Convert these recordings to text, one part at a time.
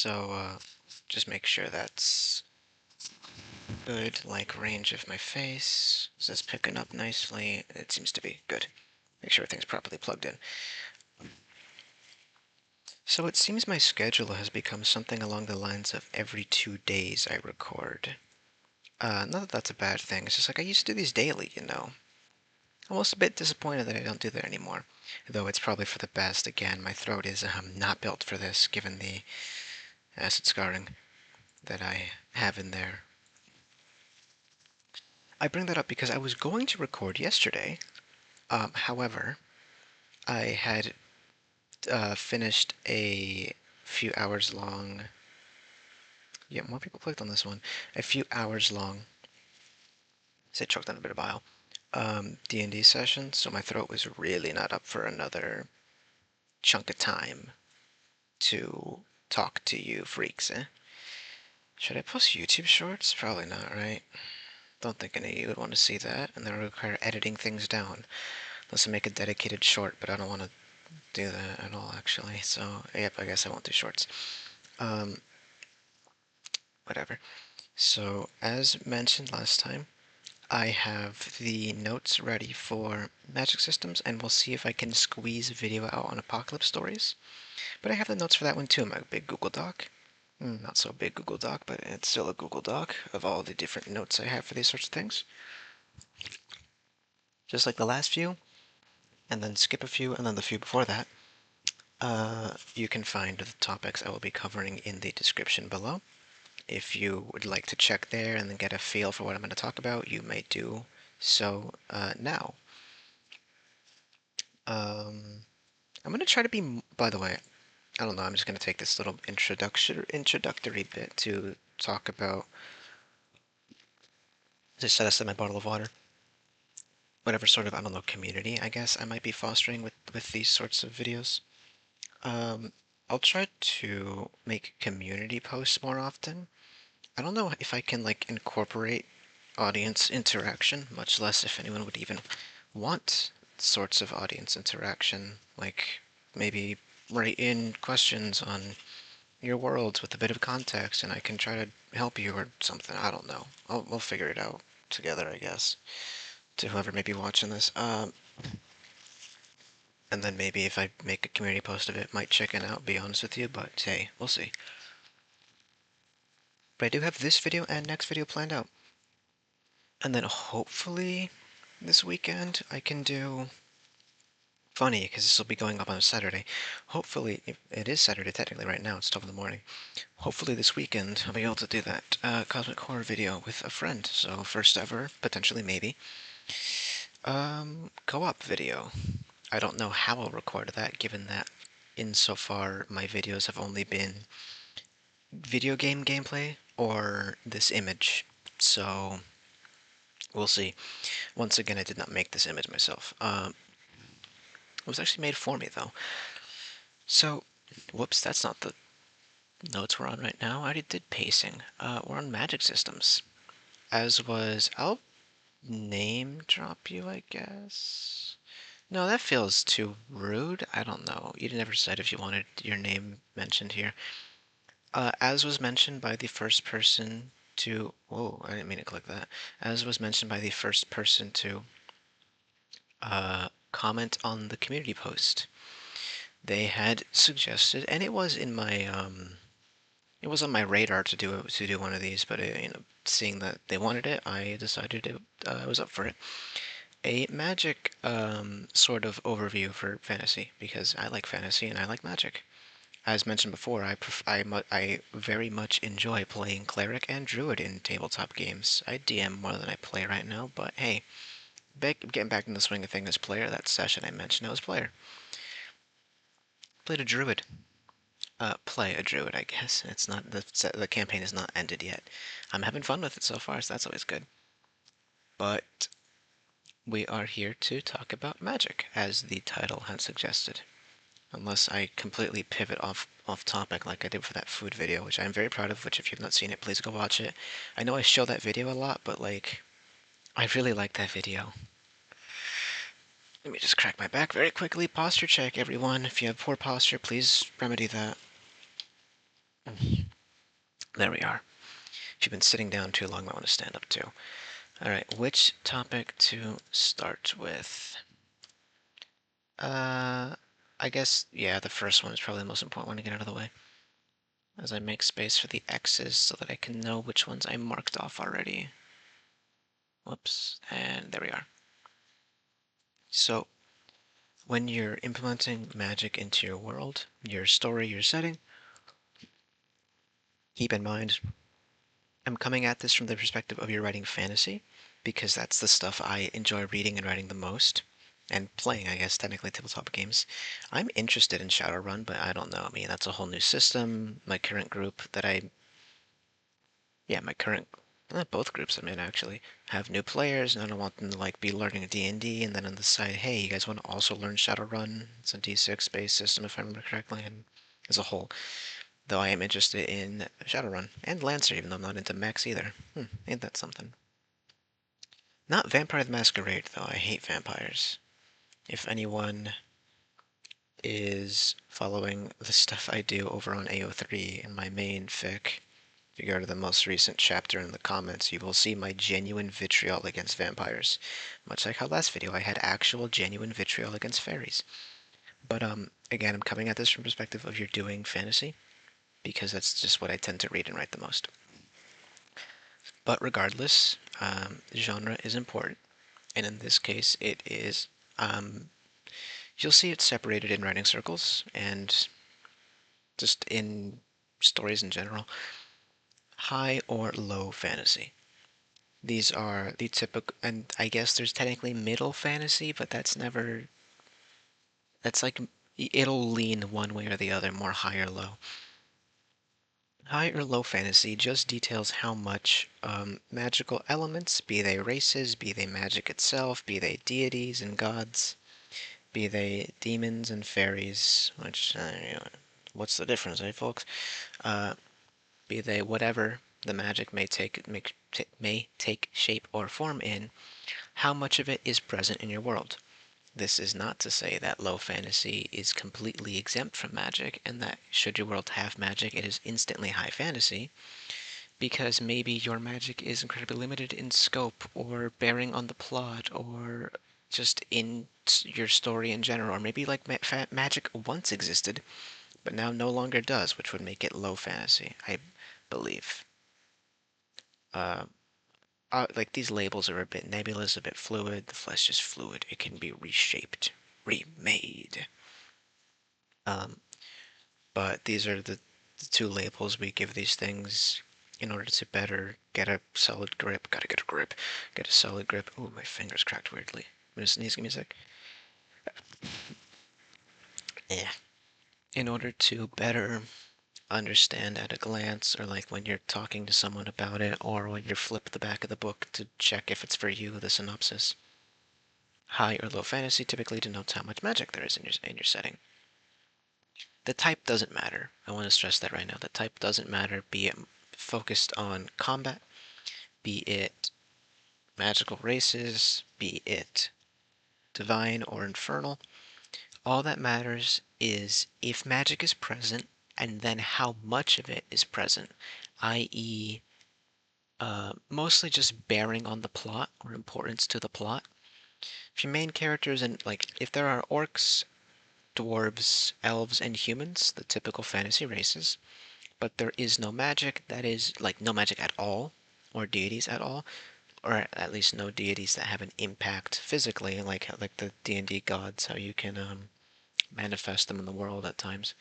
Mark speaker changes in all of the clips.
Speaker 1: So just make sure that's good, like range of my face. Is this picking up nicely? It seems to be good. Make sure everything's properly plugged in. So it seems my schedule has become something along the lines of every 2 days I record. Not that that's a bad thing, it's just like I used to do these daily, you know. Almost a bit disappointed that I don't do that anymore. Though it's probably for the best. Again, my throat is not built for this, given the acid scarring that I have in there. I bring that up because I was going to record yesterday. However, I had finished a few hours long. Yeah, more people clicked on this one. A few hours long. Say choked on a bit of bile. D&D session, so my throat was really not up for another chunk of time to talk to you freaks, eh? Should I post YouTube shorts? Probably not, right? Don't think any of you would want to see that, and that would require editing things down. Unless I make a dedicated short, but I don't want to do that at all, actually. So, yep, I guess I won't do shorts. Whatever. So, as mentioned last time, I have the notes ready for magic systems, and we'll see if I can squeeze a video out on apocalypse stories. But I have the notes for that one too in my big Google Doc. Not so big Google Doc, but it's still a Google Doc of all the different notes I have for these sorts of things. Just like the last few, and then skip a few, and then the few before that. You can find the topics I will be covering in the description below. If you would like to check there and then get a feel for what I'm going to talk about, you may do so now. I'm going to try to be, by the way, I don't know, I'm just going to take this little introductory bit to talk about, just set aside my bottle of water, whatever sort of, I don't know, community, I guess, I might be fostering with these sorts of videos. I'll try to make community posts more often. I don't know if I can, like, incorporate audience interaction, much less if anyone would even want sorts of audience interaction, like maybe write in questions on your worlds with a bit of context and I can try to help you or something. I don't know. We'll figure it out together, I guess, to whoever may be watching this. And then maybe if I make a community post of it, might chicken out, be honest with you, but hey, we'll see. But I do have this video and next video planned out. And then hopefully this weekend I can do funny because this will be going up on a Saturday. Hopefully, it is Saturday technically right now, it's 12 in the morning. Hopefully this weekend I'll be able to do that cosmic horror video with a friend. So first ever, potentially maybe, co-op video. I don't know how I'll record that given that insofar my videos have only been video game gameplay or this image. So we'll see. Once again, I did not make this image myself. It was actually made for me, though. So, whoops, that's not the notes we're on right now. I already did pacing. We're on magic systems. I'll name drop you, I guess. No, that feels too rude. I don't know. You never said if you wanted your name mentioned here. As was mentioned by the first person to... Whoa, I didn't mean to click that. As was mentioned by the first person to comment on the community post. They had suggested, and it was in my it was on my radar to do one of these, but seeing that they wanted it, I decided I was up for it. A magic sort of overview for fantasy because I like fantasy and I like magic. As mentioned before, I very much enjoy playing Cleric and Druid in tabletop games. I DM more than I play right now, but hey, getting back in the swing of things as player, that session I mentioned I was player. Played a Druid. Play a Druid, I guess. It's not the campaign is not ended yet. I'm having fun with it so far, so that's always good. But we are here to talk about magic, as the title had suggested. Unless I completely pivot off topic like I did for that food video, which I'm very proud of, which if you've not seen it, please go watch it. I know I show that video a lot, but like, I really like that video. Let me just crack my back very quickly. Posture check, everyone. If you have poor posture, please remedy that. There we are. If you've been sitting down too long, I want to stand up too. Alright, which topic to start with? I guess, yeah, the first one is probably the most important one to get out of the way. As I make space for the X's so that I can know which ones I marked off already. Whoops, and there we are. So, when you're implementing magic into your world, your story, your setting, keep in mind, I'm coming at this from the perspective of you're writing fantasy, because that's the stuff I enjoy reading and writing the most. And playing, I guess, technically tabletop games. I'm interested in Shadowrun, but I don't know. I mean, that's a whole new system. My current group that my current, both groups I'm in actually, have new players, and I don't want them to like be learning D&D, and then on the side, hey, you guys want to also learn Shadowrun? It's a D6 based system, if I remember correctly, and as a whole. Though I am interested in Shadowrun and Lancer, even though I'm not into mechs either. Ain't that something? Not Vampire the Masquerade, though. I hate vampires. If anyone is following the stuff I do over on AO3 in my main fic, if you go to the most recent chapter in the comments, you will see my genuine vitriol against vampires. Much like how last video I had actual genuine vitriol against fairies. But again, I'm coming at this from perspective of you're doing fantasy, because that's just what I tend to read and write the most. But regardless, genre is important, and in this case it is, you'll see it separated in writing circles and just in stories in general. High or low fantasy. These are the typical, and I guess there's technically middle fantasy, but that's never, that's like, it'll lean one way or the other, more high or low. High or low fantasy just details how much magical elements, be they races, be they magic itself, be they deities and gods, be they demons and fairies, which, what's the difference, eh, folks? Be they whatever the magic may take shape or form in, how much of it is present in your world. This is not to say that low fantasy is completely exempt from magic, and that should your world have magic, it is instantly high fantasy, because maybe your magic is incredibly limited in scope, or bearing on the plot, or just in your story in general, or maybe like magic once existed, but now no longer does, which would make it low fantasy, I believe. Uh, like these labels are a bit nebulous, a bit fluid. The flesh is fluid. It can be reshaped, remade. Um, but these are the two labels we give these things in order to better get a solid grip. Gotta get a grip. Get a solid grip. Oh, my fingers cracked weirdly. I'm gonna sneeze. Give me a sec. Yeah. In order to better understand at a glance, or like when you're talking to someone about it, or when you flip the back of the book to check if it's for you, the synopsis. High or low fantasy typically denotes how much magic there is in your setting. The type doesn't matter. I want to stress that right now. The type doesn't matter, be it focused on combat, be it magical races, be it divine or infernal. All that matters is if magic is present, and then how much of it is present, i.e., mostly just bearing on the plot or importance to the plot. If your main characters and like if there are orcs, dwarves, elves, and humans, the typical fantasy races, but there is no magic, that is, like, no magic at all, or deities at all, or at least no deities that have an impact physically, like the D&D gods, how you can manifest them in the world at times.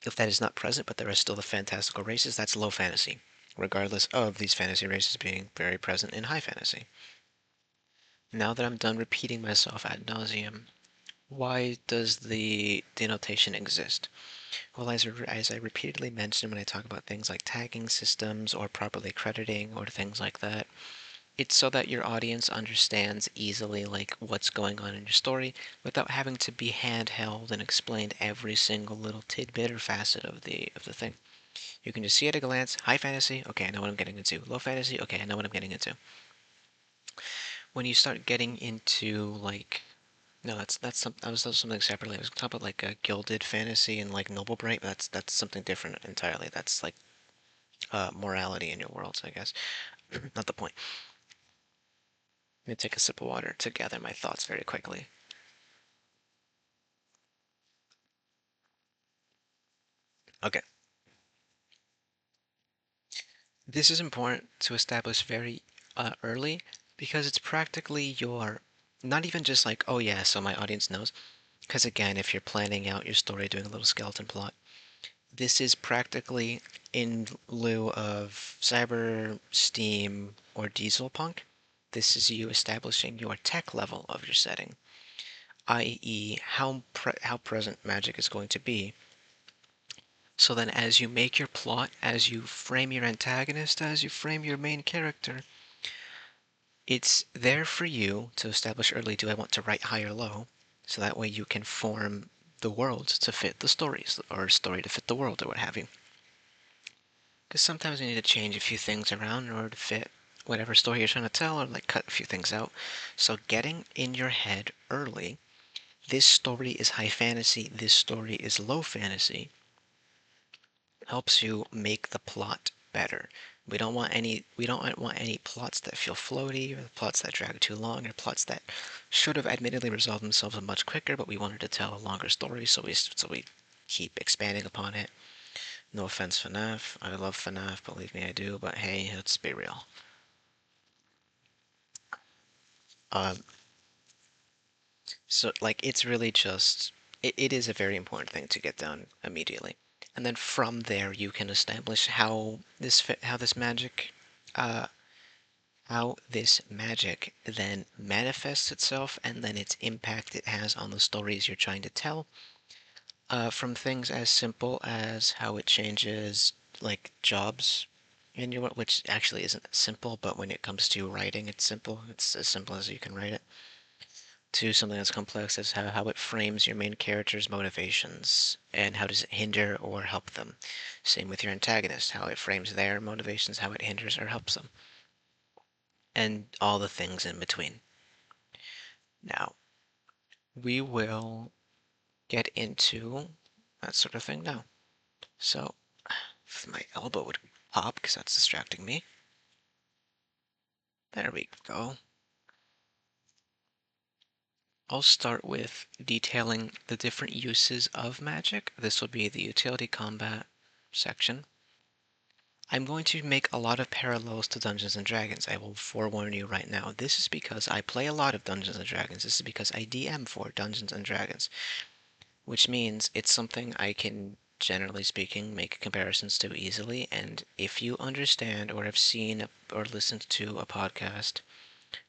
Speaker 1: If that is not present, but there are still the fantastical races, that's low fantasy, regardless of these fantasy races being very present in high fantasy. Now that I'm done repeating myself ad nauseum, why does the denotation exist? Well, as I repeatedly mentioned when I talk about things like tagging systems or properly crediting or things like that, it's so that your audience understands easily like what's going on in your story without having to be handheld and explained every single little tidbit or facet of the thing. You can just see at a glance, high fantasy, okay, I know what I'm getting into. Low fantasy, okay, I know what I'm getting into. When you start getting into like No, that's some. I was something separately. I was talking about like a gilded fantasy and like noble bright. But that's something different entirely. That's like morality in your worlds, I guess. Not the point. Let me take a sip of water to gather my thoughts very quickly. Okay. This is important to establish very early because it's practically your, not even just like, oh yeah, so my audience knows. Because again, if you're planning out your story, doing a little skeleton plot, this is practically in lieu of Cyber, Steam, or Diesel Punk. This is you establishing your tech level of your setting, i.e., how present magic is going to be. So then, as you make your plot, as you frame your antagonist, as you frame your main character, it's there for you to establish early, do I want to write high or low? So that way you can form the world to fit the stories, or story to fit the world, or what have you. Because sometimes you need to change a few things around in order to fit whatever story you're trying to tell, or like cut a few things out. So getting in your head early, this story is high fantasy, this story is low fantasy, helps you make the plot better. We don't want any plots that feel floaty, or plots that drag too long, or plots that should have admittedly resolved themselves much quicker, but we wanted to tell a longer story, so we keep expanding upon it. No offense, FNAF. I love FNAF, believe me, I do. But hey, let's be real. Um, so like it's really just it is a very important thing to get done immediately, and then from there you can establish uh, how this magic then manifests itself, and then its impact it has on the stories you're trying to tell. From things as simple as how it changes like jobs in your, which actually isn't simple, but when it comes to writing, it's simple. It's as simple as you can write it. To something as complex as how it frames your main character's motivations and how does it hinder or help them. Same with your antagonist, how it frames their motivations, how it hinders or helps them, and all the things in between. Now, we will get into that sort of thing now. So, if my elbow would pop, because that's distracting me. There we go. I'll start with detailing the different uses of magic. This will be the utility combat section. I'm going to make a lot of parallels to Dungeons & Dragons. I will forewarn you right now. This is because I play a lot of Dungeons & Dragons. This is because I DM for Dungeons & Dragons, which means it's something I can, generally speaking, make comparisons to easily. And if you understand or have seen or listened to a podcast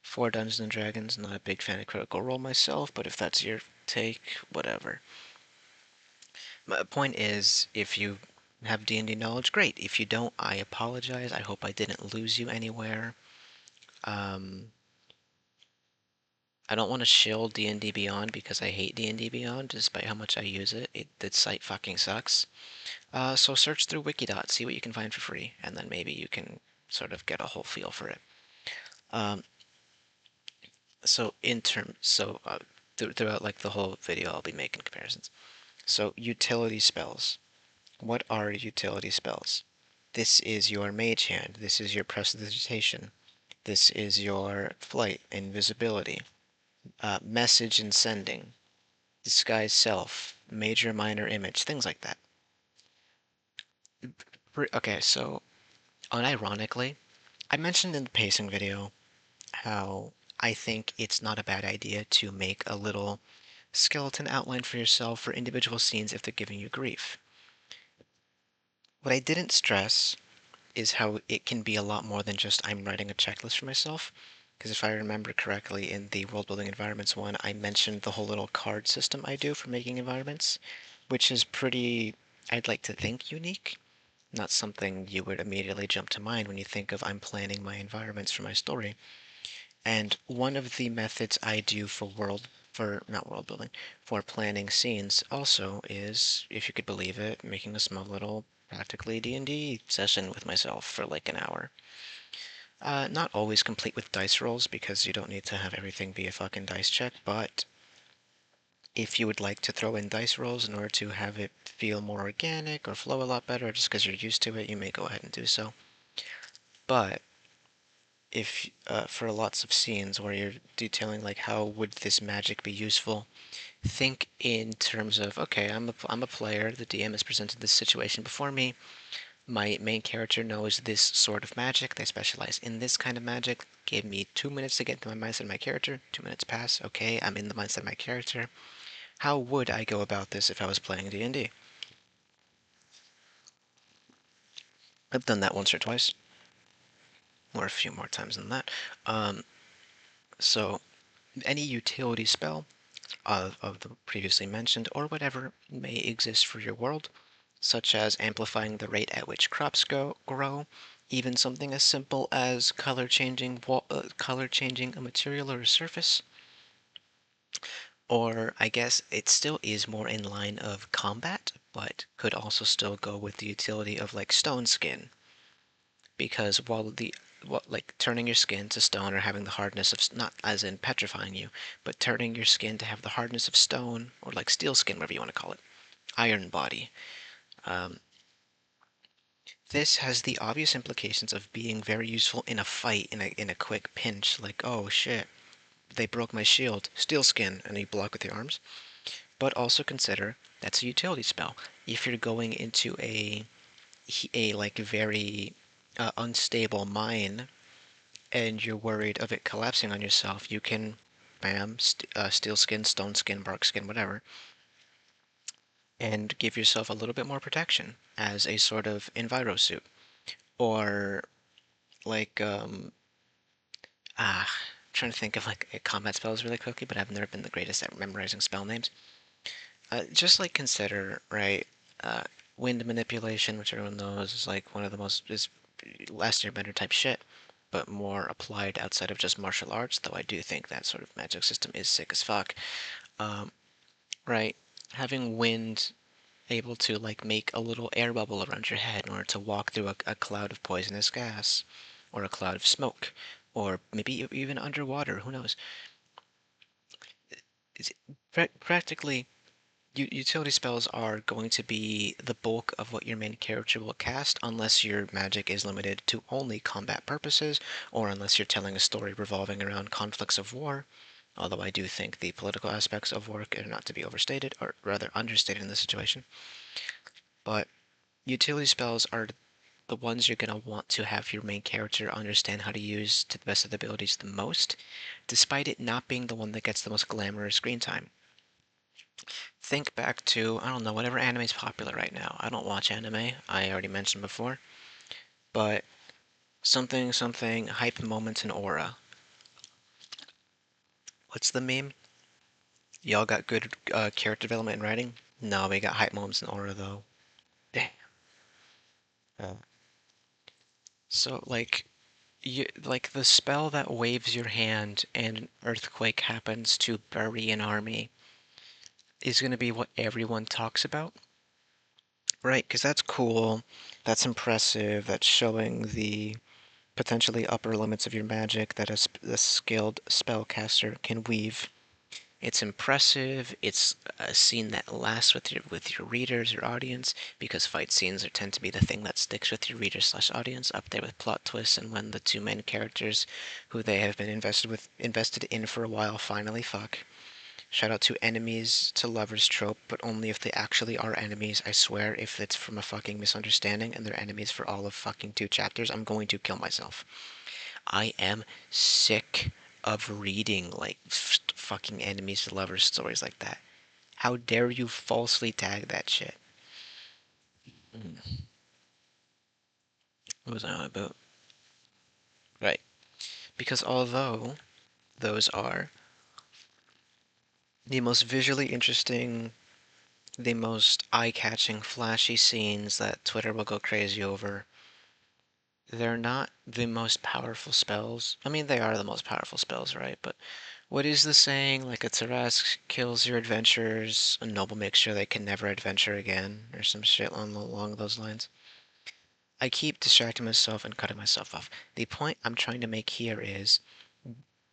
Speaker 1: for Dungeons & Dragons, not a big fan of Critical Role myself, but if that's your take, whatever. My point is, if you have D&D knowledge, great. If you don't, I apologize. I hope I didn't lose you anywhere. Um, I don't want to shill D&D Beyond because I hate D&D Beyond, despite how much I use it. The site fucking sucks. So search through Wikidot, see what you can find for free, and then maybe you can sort of get a whole feel for it. Um, so in terms, so throughout like the whole video, I'll be making comparisons. So utility spells. What are utility spells? This is your mage hand. This is your prestidigitation. This is your flight, invisibility, message and sending, disguise self, major minor image, things like that. Okay, so unironically, I mentioned in the pacing video how I think it's not a bad idea to make a little skeleton outline for yourself for individual scenes if they're giving you grief. What I didn't stress is how it can be a lot more than just I'm writing a checklist for myself. Because if I remember correctly, in the world building environments one, I mentioned the whole little card system I do for making environments, which is pretty, I'd like to think, unique. Not something you would immediately jump to mind when you think of I'm planning my environments for my story. And one of the methods I do for not world building, for planning scenes also is, if you could believe it, making a small little practically D&D session with myself for like an hour. Not always complete with dice rolls because you don't need to have everything be a fucking dice check, but If you would like to throw in dice rolls in order to have it feel more organic or flow a lot better, just because you're used to it, you may go ahead and do so. But if for lots of scenes where you're detailing like how would this magic be useful, think in terms of, okay, I'm a player, the DM has presented this situation before me. My main character knows this sort of magic. They specialize in this kind of magic. Give me 2 minutes to get into my mindset of my character. 2 minutes pass. Okay, I'm in the mindset of my character. How would I go about this if I was playing D&D? I've done that once or twice, or a few more times than that. Um, so any utility spell of the previously mentioned, or whatever may exist for your world, such as amplifying the rate at which crops grow, even something as simple as color changing a material or a surface, or I guess it still is more in line of combat, but could also still go with the utility of like stone skin, because like turning your skin to stone or having the hardness of not as in petrifying you, but turning your skin to have the hardness of stone or like steel skin, whatever you want to call it, iron body. Um, This has the obvious implications of being very useful in a fight, in a quick pinch, like, oh shit, they broke my shield, steel skin, and you block with your arms. But also consider that's a utility spell. If you're going into a like very unstable mine and you're worried of it collapsing on yourself, you can, bam, steel skin, stone skin, bark skin, whatever, and give yourself a little bit more protection as a sort of enviro suit. Or like I'm trying to think of like combat spells really quickly, but I've never been the greatest at memorizing spell names. Just like consider, right, uh, wind manipulation, which everyone knows is like one of the most is last year better type shit, but more applied outside of just martial arts. Though I do think that sort of magic system is sick as fuck. Um, right, having wind able to like make a little air bubble around your head in order to walk through a cloud of poisonous gas, or a cloud of smoke, or maybe even underwater. Who knows? It's practically utility spells are going to be the bulk of what your main character will cast, unless your magic is limited to only combat purposes, or unless you're telling a story revolving around conflicts of war. Although I do think the political aspects of war are not to be overstated, or rather understated in this situation. But utility spells are the ones you're going to want to have your main character understand how to use to the best of their abilities the most, despite it not being the one that gets the most glamorous screen time. Think back to, I don't know, whatever anime is popular right now. I don't watch anime, I already mentioned before, but something something hype moments and aura. What's the meme? Y'all got good character development and writing? No, we got hype moments and aura though. Damn. Uh, so like the spell that waves your hand and an earthquake happens to bury an army is going to be what everyone talks about, right? Because that's cool, that's impressive, that's showing the potentially upper limits of your magic that a skilled spellcaster can weave. It's impressive. It's a scene that lasts with your readers, your audience, because fight scenes tend to be the thing that sticks with your readers slash audience, up there with plot twists and when the two main characters, who they have been invested in for a while, finally fuck. Shout out to enemies to lovers trope, but only if they actually are enemies. I swear, if it's from a fucking misunderstanding and they're enemies for all of fucking 2 chapters, I'm going to kill myself. I am sick of reading like fucking enemies to lovers stories like that. How dare you falsely tag that shit? Mm. What was I on about? Right. Because although those are the most visually interesting, the most eye-catching, flashy scenes that Twitter will go crazy over, they're not the most powerful spells. I mean, they are the most powerful spells, right? But what is the saying? Like a Tarask kills your adventurers, a noble makes sure they can never adventure again, or some shit along those lines. I keep distracting myself and cutting myself off. The point I'm trying to make here is,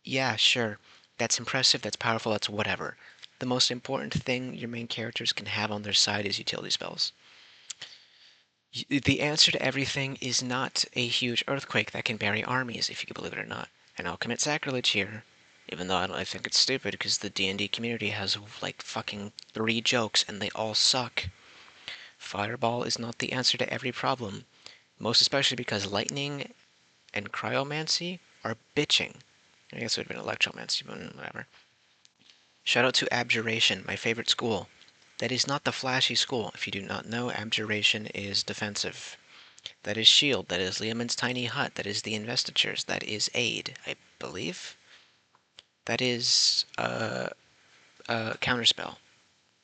Speaker 1: yeah, sure, that's impressive, that's powerful, that's whatever. The most important thing your main characters can have on their side is utility spells. The answer to everything is not a huge earthquake that can bury armies, if you can believe it or not. And I'll commit sacrilege here, even though I think it's stupid because the D&D community has like fucking 3 jokes and they all suck. Fireball is not the answer to every problem, most especially because lightning and cryomancy are bitching. I guess it would have been electromancy, but whatever. Shout out to Abjuration, my favorite school. That is not the flashy school. If you do not know, Abjuration is defensive. That is Shield. That is Liamon's Tiny Hut. That is the Investitures. That is Aid, I believe. That is Counterspell.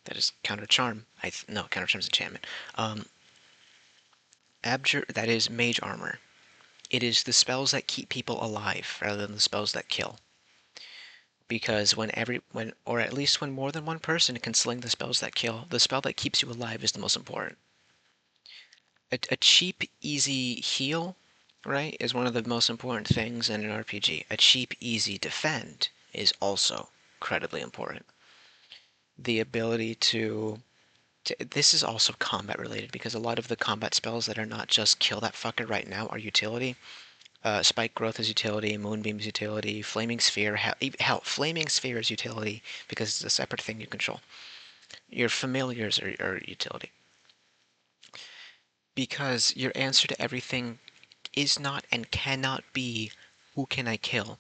Speaker 1: That is Counter Charm. No, Counter Charm is enchantment. That is Mage Armor. It is the spells that keep people alive rather than the spells that kill. Because when or at least when more than one person can sling the spells that kill, the spell that keeps you alive is the most important. A cheap, easy heal, right, is one of the most important things in an RPG. A cheap, easy defend is also incredibly important. The ability this is also combat related because a lot of the combat spells that are not just kill that fucker right now are utility. Spike Growth is utility, Moonbeam's utility, Flaming Sphere, hell, Flaming Sphere is utility because it's a separate thing you control. Your familiars are utility. Because your answer to everything is not and cannot be, who can I kill?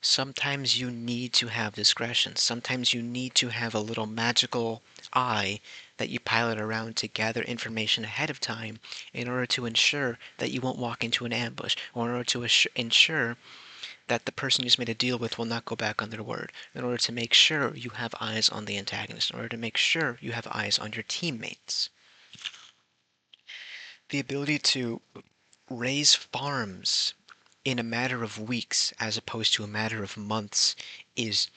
Speaker 1: Sometimes you need to have discretion. Sometimes you need to have a little magical eye that you pilot around to gather information ahead of time in order to ensure that you won't walk into an ambush, or in order to ensure that the person you just made a deal with will not go back on their word, in order to make sure you have eyes on the antagonist, in order to make sure you have eyes on your teammates. The ability to raise farms in a matter of weeks as opposed to a matter of months is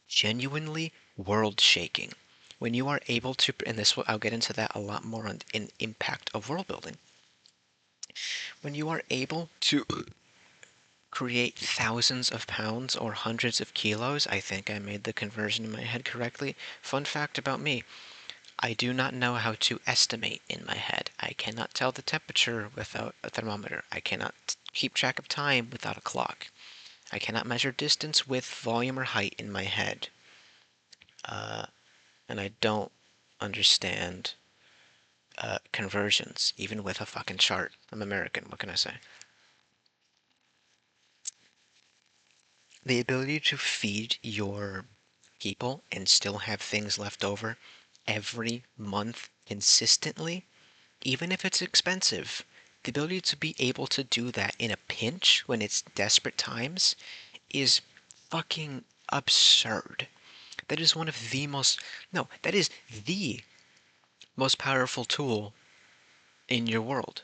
Speaker 1: genuinely world shaking. When you are able to, and I'll get into that a lot more in impact of world building. When you are able to create thousands of pounds or hundreds of kilos, I think I made the conversion in my head correctly. Fun fact about me, I do not know how to estimate in my head. I cannot tell the temperature without a thermometer. I cannot keep track of time without a clock. I cannot measure distance, width, volume, or height in my head. And I don't understand conversions, even with a fucking chart. I'm American, what can I say? The ability to feed your people and still have things left over every month consistently, even if it's expensive, the ability to be able to do that in a pinch when it's desperate times is fucking absurd. That is one of the most, no, that is the most powerful tool in your world.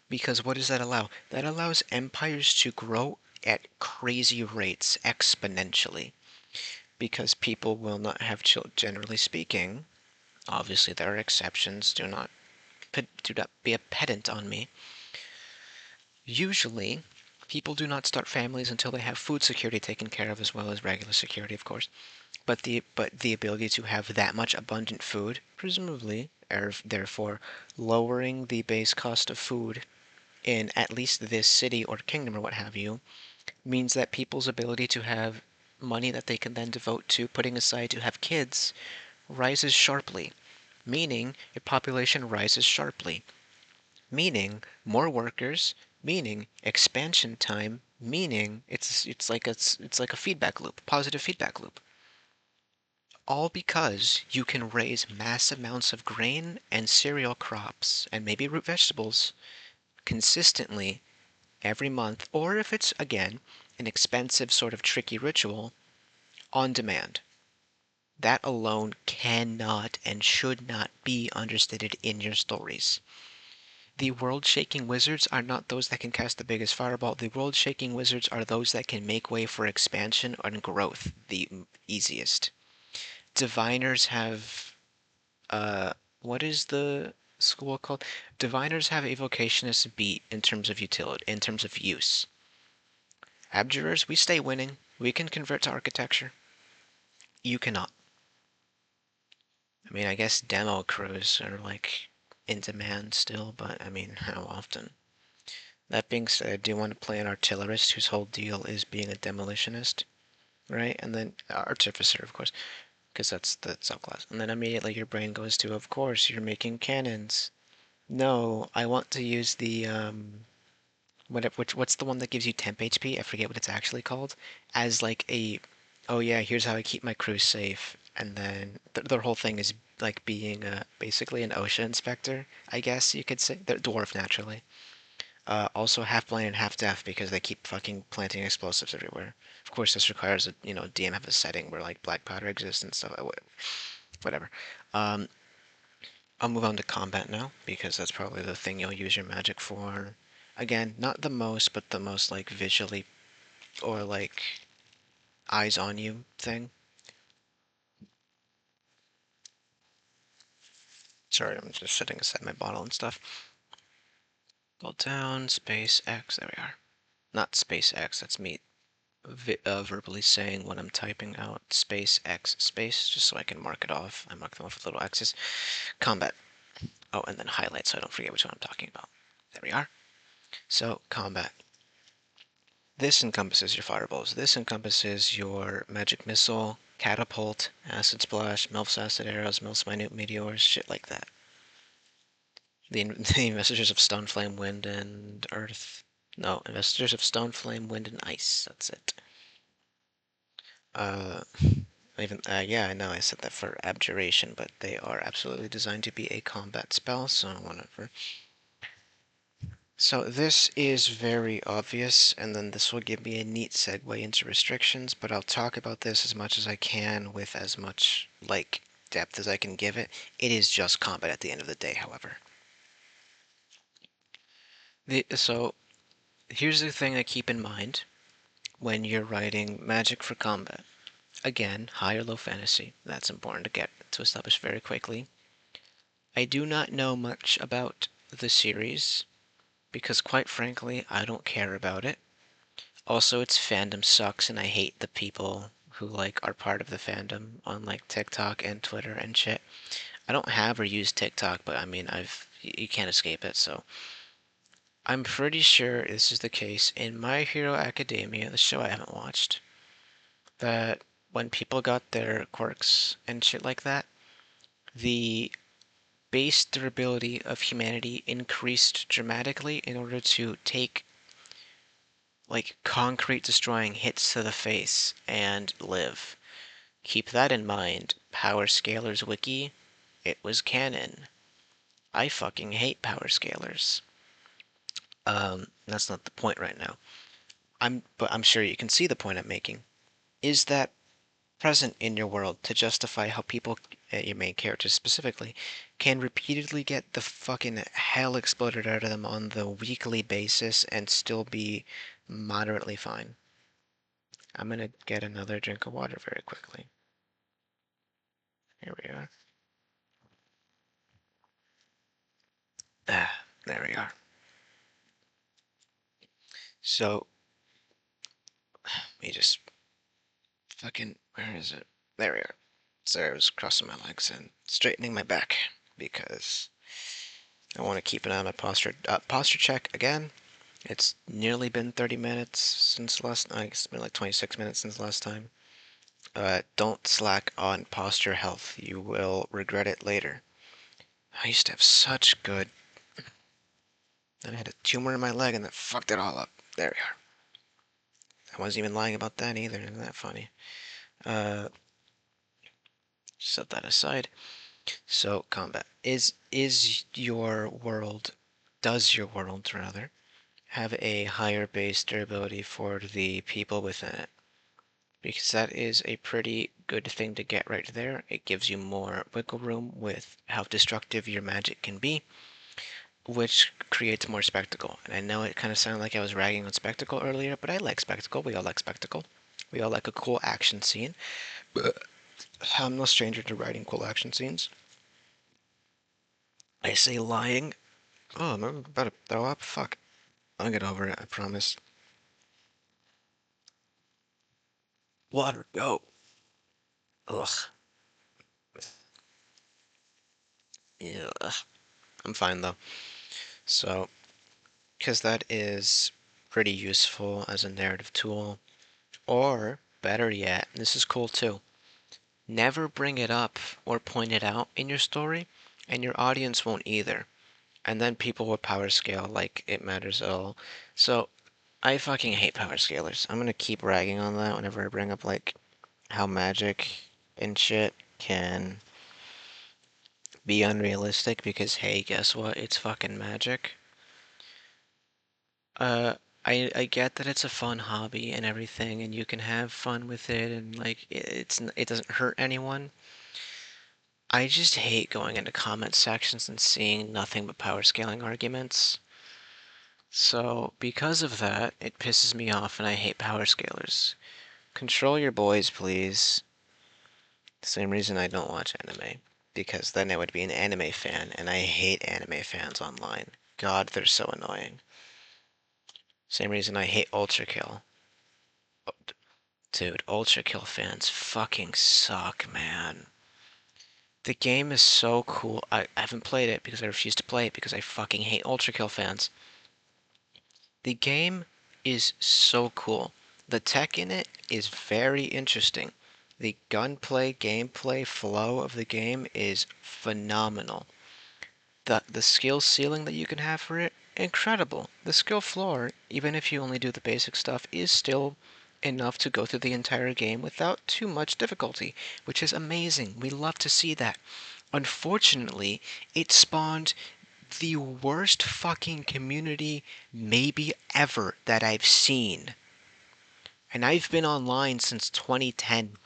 Speaker 1: Because what does that allow? That allows empires to grow at crazy rates exponentially. Because people will not have children, generally speaking. Obviously, there are exceptions. Do not be a pedant on me. Usually, people do not start families until they have food security taken care of, as well as regular security, of course. But the ability to have that much abundant food, presumably, therefore lowering the base cost of food in at least this city or kingdom or what have you, means that people's ability to have money that they can then devote to putting aside to have kids rises sharply, meaning your population rises sharply, meaning more workers, meaning expansion time, meaning it's like a feedback loop, positive feedback loop. All because you can raise mass amounts of grain and cereal crops and maybe root vegetables consistently every month, or if it's, again, an expensive sort of tricky ritual, on demand. That alone cannot and should not be understated in your stories. The world-shaking wizards are not those that can cast the biggest fireball. The world-shaking wizards are those that can make way for expansion and growth the easiest. Diviners have, what is the school called? Diviners have a vocationist beat in terms of utility, in terms of use. Abjurers, we stay winning. We can convert to architecture. You cannot. I mean, I guess demo crews are like in demand still, but I mean, how often? That being said, I do want to play an artillerist whose whole deal is being a demolitionist, right? And then artificer, of course, because that's the subclass. And then immediately your brain goes to, of course, you're making cannons. No, I want to use the what's the one that gives you temp HP? I forget what it's actually called. As like a, oh yeah, here's how I keep my crew safe. And then their whole thing is like being basically an OSHA inspector, I guess you could say. They're dwarf naturally. Also half blind and half deaf because they keep fucking planting explosives everywhere. Of course, this requires a DM have a setting where like black powder exists and stuff. Whatever. Um, I'll move on to combat now because that's probably the thing you'll use your magic for. Again, not the most, but the most like visually or like eyes on you thing. Sorry, I'm just setting aside my bottle and stuff. Hold down, space X, there we are. Not space X, that's me verbally saying when I'm typing out space X space, just so I can mark it off. I mark them off with little X's. Combat. Oh, and then highlight so I don't forget which one I'm talking about. There we are. So, combat. This encompasses your fireballs. This encompasses your magic missile, catapult, acid splash, Melf's acid arrows, Melf's minute meteors, shit like that. The messengers of stone, flame, wind, and earth. No, messengers of stone, flame, wind, and ice. That's it. Yeah, I know I said that for abjuration, but they are absolutely designed to be a combat spell, so whatever. So this is very obvious, and then this will give me a neat segue into restrictions, but I'll talk about this as much as I can with as much, like, depth as I can give it. It is just combat at the end of the day, however. So, here's the thing to keep in mind when you're writing magic for combat. Again, high or low fantasy, that's important to get to establish very quickly. I do not know much about the series, because quite frankly, I don't care about it. Also, its fandom sucks, and I hate the people who like are part of the fandom on like TikTok and Twitter and shit. I don't have or use TikTok, but I mean, you can't escape it. So I'm pretty sure this is the case in My Hero Academia, the show I haven't watched, that when people got their quirks and shit like that, the base durability of humanity increased dramatically in order to take like concrete destroying hits to the face and live. Keep that in mind. Power Scalers Wiki, it was canon. I fucking hate power scalers. That's not the point right now. But I'm sure you can see the point I'm making. Is that present in your world to justify how people, your main characters specifically, can repeatedly get the fucking hell exploded out of them on the weekly basis and still be moderately fine? I'm gonna get another drink of water very quickly. Here we are. Ah, there we are. So, let me just fucking, where is it? There we are. Sorry, I was crossing my legs and straightening my back because I want to keep an eye on my posture. Posture check again. It's nearly been 30 minutes since last. I guess it's been like 26 minutes since last time. Don't slack on posture health. You will regret it later. I used to have such good. Then I had a tumor in my leg and that fucked it all up. There we are. I wasn't even lying about that either. Isn't that funny? Uh, Set that aside. So, combat. Is your world, does your world rather, have a higher base durability for the people within it? Because that is a pretty good thing to get right there. It gives you more wiggle room with how destructive your magic can be, which creates more spectacle. And I know it kind of sounded like I was ragging on spectacle earlier, but I like spectacle. We all like spectacle. We all like a cool action scene. I'm no stranger to writing cool action scenes. I say lying. Oh, I'm about to throw up. Fuck. I'll get over it, I promise. Water, go. Ugh. Yeah, I'm fine though. So, because that is pretty useful as a narrative tool, or better yet, this is cool too. Never bring it up or point it out in your story, and your audience won't either. And then people will power scale like it matters at all. So, I fucking hate power scalers. I'm gonna keep ragging on that whenever I bring up like how magic and shit can be unrealistic because hey, guess what? It's fucking magic. Uh, I get that it's a fun hobby and everything, and you can have fun with it, and like it doesn't hurt anyone. I just hate going into comment sections and seeing nothing but power scaling arguments. So because of that, it pisses me off, and I hate power scalers. Control your boys, please. Same reason I don't watch anime, because then I would be an anime fan, and I hate anime fans online. God, they're so annoying. Same reason I hate Ultra Kill. Dude, Ultra Kill fans fucking suck, man. The game is so cool. I haven't played it because I refuse to play it because I fucking hate Ultra Kill fans. The game is so cool. The tech in it is very interesting. The gunplay, gameplay, flow of the game is phenomenal. The skill ceiling that you can have for it, incredible. The skill floor, even if you only do the basic stuff, is still enough to go through the entire game without too much difficulty, which is amazing. We love to see that. Unfortunately, it spawned the worst fucking community maybe ever that I've seen. And I've been online since 2010.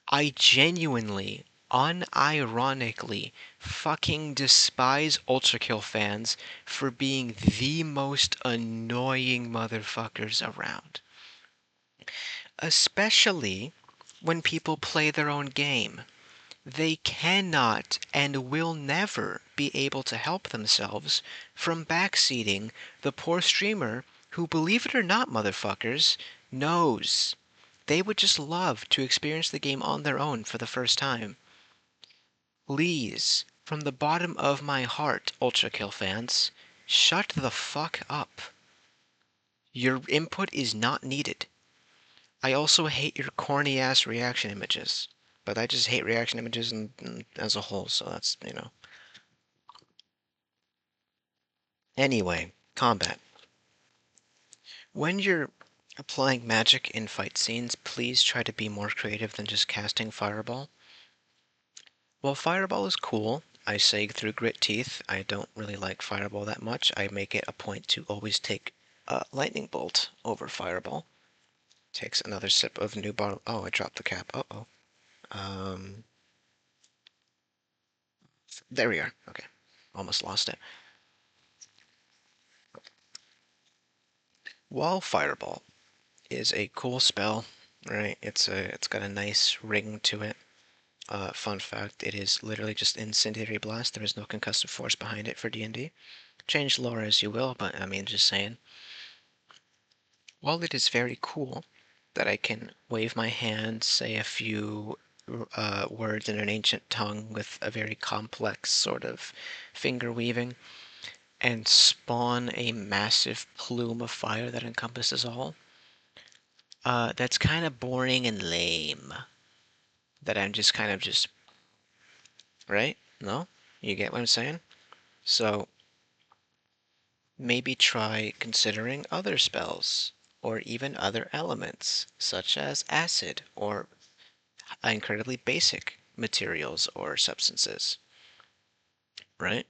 Speaker 1: I genuinely, unironically, fucking despise Ultra Kill fans for being the most annoying motherfuckers around. Especially when people play their own game. They cannot and will never be able to help themselves from backseating the poor streamer who, believe it or not, motherfuckers, knows. They would just love to experience the game on their own for the first time. Please, from the bottom of my heart, Ultra Kill fans, shut the fuck up. Your input is not needed. I also hate your corny ass reaction images. But I just hate reaction images as a whole, so that's. Anyway, combat. When you're applying magic in fight scenes, please try to be more creative than just casting Fireball. While Fireball is cool, I say through grit teeth, I don't really like Fireball that much. I make it a point to always take Lightning Bolt over Fireball. Takes another sip of new bottle. Oh, I dropped the cap. Uh-oh. Um, there we are. Okay. Almost lost it. While Fireball is a cool spell, right? It's got a nice ring to it. Fun fact, it is literally just incendiary blast. There is no concussive force behind it for D&D. Change lore as you will, but I mean, just saying. While it is very cool that I can wave my hand, say a few words in an ancient tongue with a very complex sort of finger weaving, and spawn a massive plume of fire that encompasses all, that's kind of boring and lame. That I'm just kind of just, right? No? You get what I'm saying? So maybe try considering other spells, or even other elements, such as acid, or incredibly basic materials or substances, right?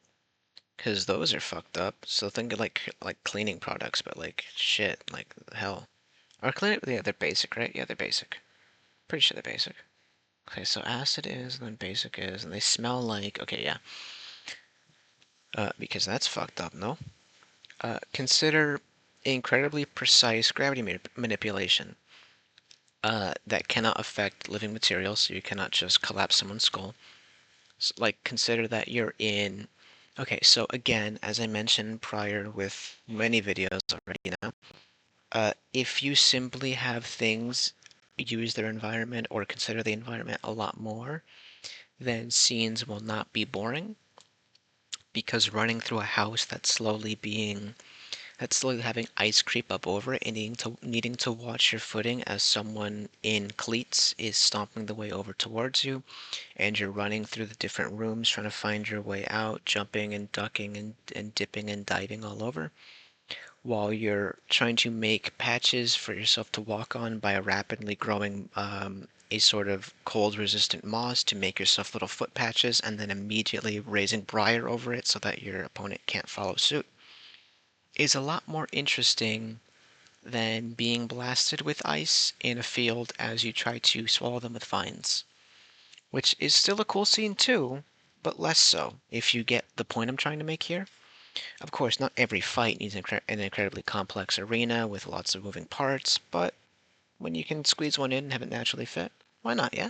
Speaker 1: Because those are fucked up. So think of like cleaning products, but like shit, like hell. Or cleaning, yeah, they're basic, right? Yeah, they're basic. Pretty sure they're basic. Okay, so acid is, and then basic is, and they smell like. Okay, yeah. Because that's fucked up, no? Consider incredibly precise gravity manipulation that cannot affect living materials, so you cannot just collapse someone's skull. So, like, consider that you're in. Okay, so again, as I mentioned prior with many videos already now, if you simply have things use their environment or consider the environment a lot more, then scenes will not be boring because running through a house that's slowly having ice creep up over it and needing to watch your footing as someone in cleats is stomping the way over towards you, and you're running through the different rooms trying to find your way out, jumping and ducking and dipping and diving all over, while you're trying to make patches for yourself to walk on by rapidly growing a sort of cold resistant moss to make yourself little foot patches, and then immediately raising briar over it so that your opponent can't follow suit, is a lot more interesting than being blasted with ice in a field as you try to swallow them with vines. Which is still a cool scene too, but less so, if you get the point I'm trying to make here. Of course, not every fight needs an incredibly complex arena with lots of moving parts, but when you can squeeze one in and have it naturally fit, why not, yeah?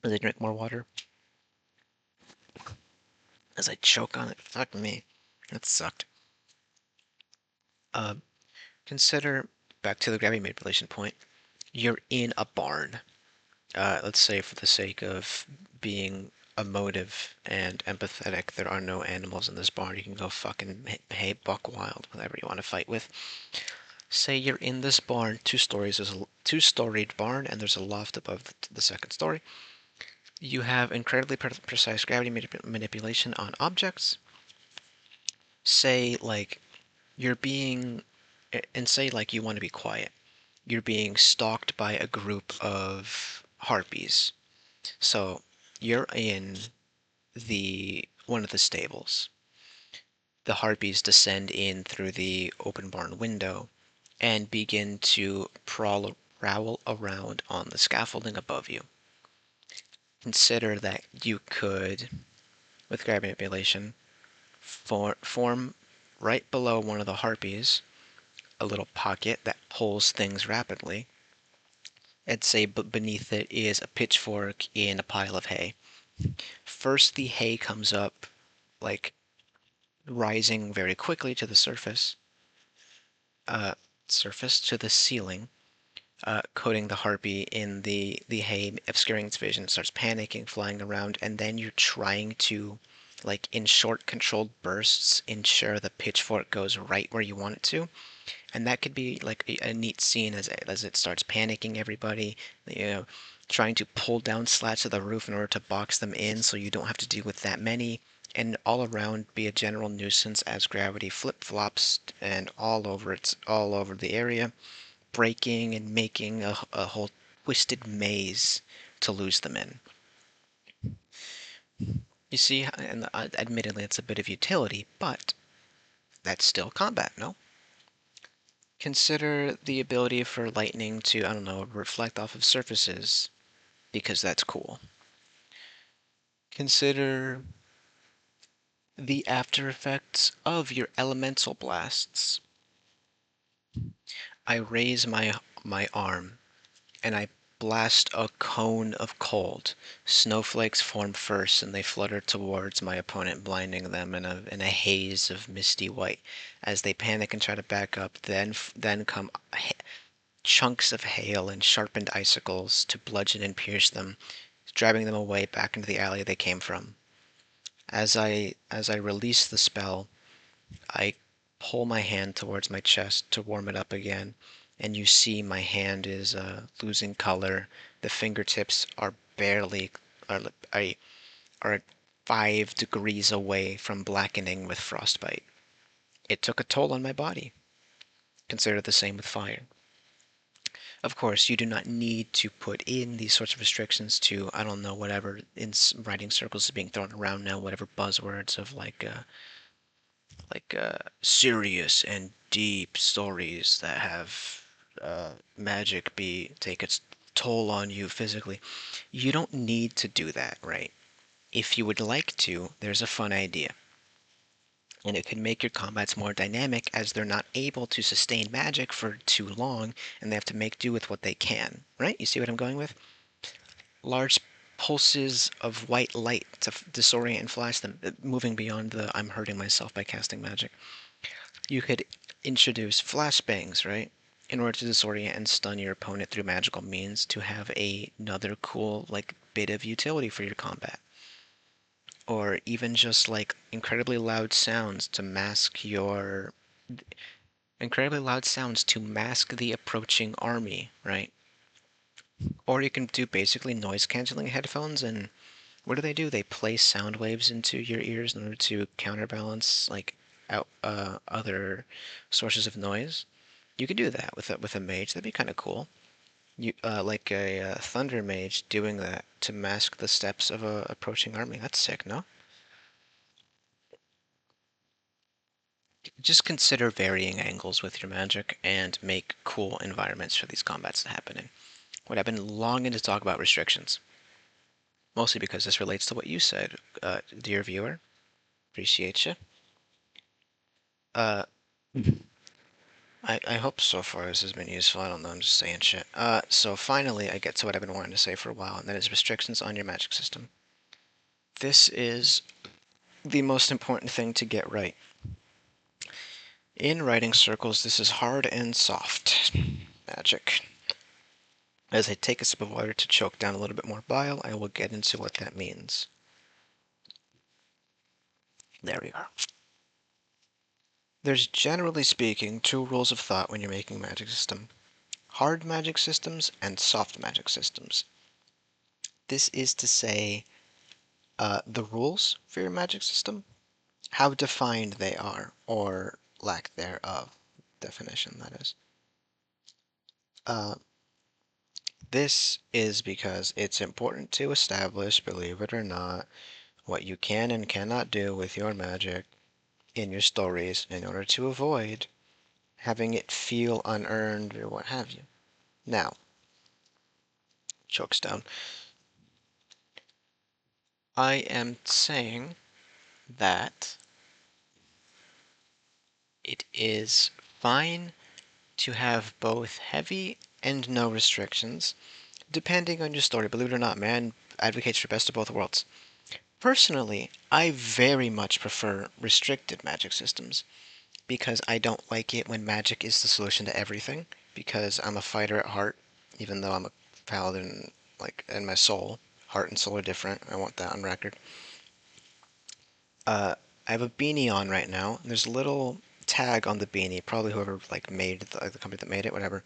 Speaker 1: As I drink more water, as I choke on it, fuck me. That sucked. Uh, Consider, back to the gravity manipulation point, you're in a barn. Let's say for the sake of being emotive and empathetic, there are no animals in this barn. You can go fucking hey buck wild, whatever you want to fight with. Say you're in this barn, two stories. There's a two-storied barn, and there's a loft above the second story. You have incredibly precise gravity manipulation on objects. Say like you're being, and say like you want to be quiet. You're being stalked by a group of harpies. So you're in the one of the stables. The harpies descend in through the open barn window and begin to prowl around on the scaffolding above you. Consider that you could, with gravity manipulation, form right below one of the harpies a little pocket that pulls things rapidly, and say beneath it is a pitchfork in a pile of hay. First, the hay comes up, like rising very quickly to the uh, surface to the ceiling, coating the harpy in the hay, obscuring its vision. It starts panicking, flying around, and then you're trying to, like in short, controlled bursts, ensure the pitchfork goes right where you want it to. And that could be like a neat scene as it starts panicking everybody, you know, trying to pull down slats of the roof in order to box them in so you don't have to deal with that many, and all around be a general nuisance as gravity flip-flops and all over the area, breaking and making a whole twisted maze to lose them in. You see, and admittedly it's a bit of utility, but that's still combat, no? Consider the ability for lightning to, I don't know, reflect off of surfaces, because that's cool. Consider the after effects of your elemental blasts. I raise my arm and I blast a cone of cold. Snowflakes form first and they flutter towards my opponent, blinding them in a haze of misty white. As they panic and try to back up, then come chunks of hail and sharpened icicles to bludgeon and pierce them, driving them away back into the alley they came from. As I release the spell, I pull my hand towards my chest to warm it up again, and you see my hand is losing color. The fingertips are barely are, are 5 degrees away from blackening with frostbite. It took a toll on my body. Consider the same with fire. Of course, you do not need to put in these sorts of restrictions to, I don't know, whatever in writing circles is being thrown around now, whatever buzzwords of serious and deep stories that have magic be take its toll on you physically. You don't need to do that, right? If you would like to, there's a fun idea. And it could make your combats more dynamic as they're not able to sustain magic for too long and they have to make do with what they can, right? You see what I'm going with? Large pulses of white light to disorient and flash them, moving beyond the I'm hurting myself by casting magic. You could introduce flashbangs, right? in order to disorient and stun your opponent through magical means to have another cool like bit of utility for your combat. Or even just like incredibly loud sounds to mask the approaching army, right? Or you can do basically noise canceling headphones, and what do? They play sound waves into your ears in order to counterbalance like other sources of noise. You could do that with a mage. That'd be kind of cool. You like a thunder mage doing that to mask the steps of a approaching army. That's sick, no? Just consider varying angles with your magic and make cool environments for these combats to happen in. What I've been longing to talk about restrictions, mostly because this relates to what you said, dear viewer. Appreciate you. Uh, I hope so far this has been useful. I don't know, I'm just saying shit. So finally, I get to what I've been wanting to say for a while, and that is restrictions on your magic system. This is the most important thing to get right. In writing circles, this is hard and soft magic. As I take a sip of water to choke down a little bit more bile, I will get into what that means. There we are. There's generally speaking two rules of thought when you're making a magic system. Hard magic systems and soft magic systems. This is to say, the rules for your magic system, how defined they are, or lack thereof definition, that is. This is because it's important to establish, believe it or not, what you can and cannot do with your magic in your stories in order to avoid having it feel unearned or what have you. Now, chokestone. I am saying that it is fine to have both heavy and no restrictions, depending on your story. Believe it or not, man advocates for best of both worlds. Personally, I very much prefer restricted magic systems because I don't like it when magic is the solution to everything, because I'm a fighter at heart, even though I'm a paladin, like, in my soul. Heart and soul are different. I want that on record. I have a beanie on right now. There's a little tag on the beanie, probably whoever like made the company that made it, whatever.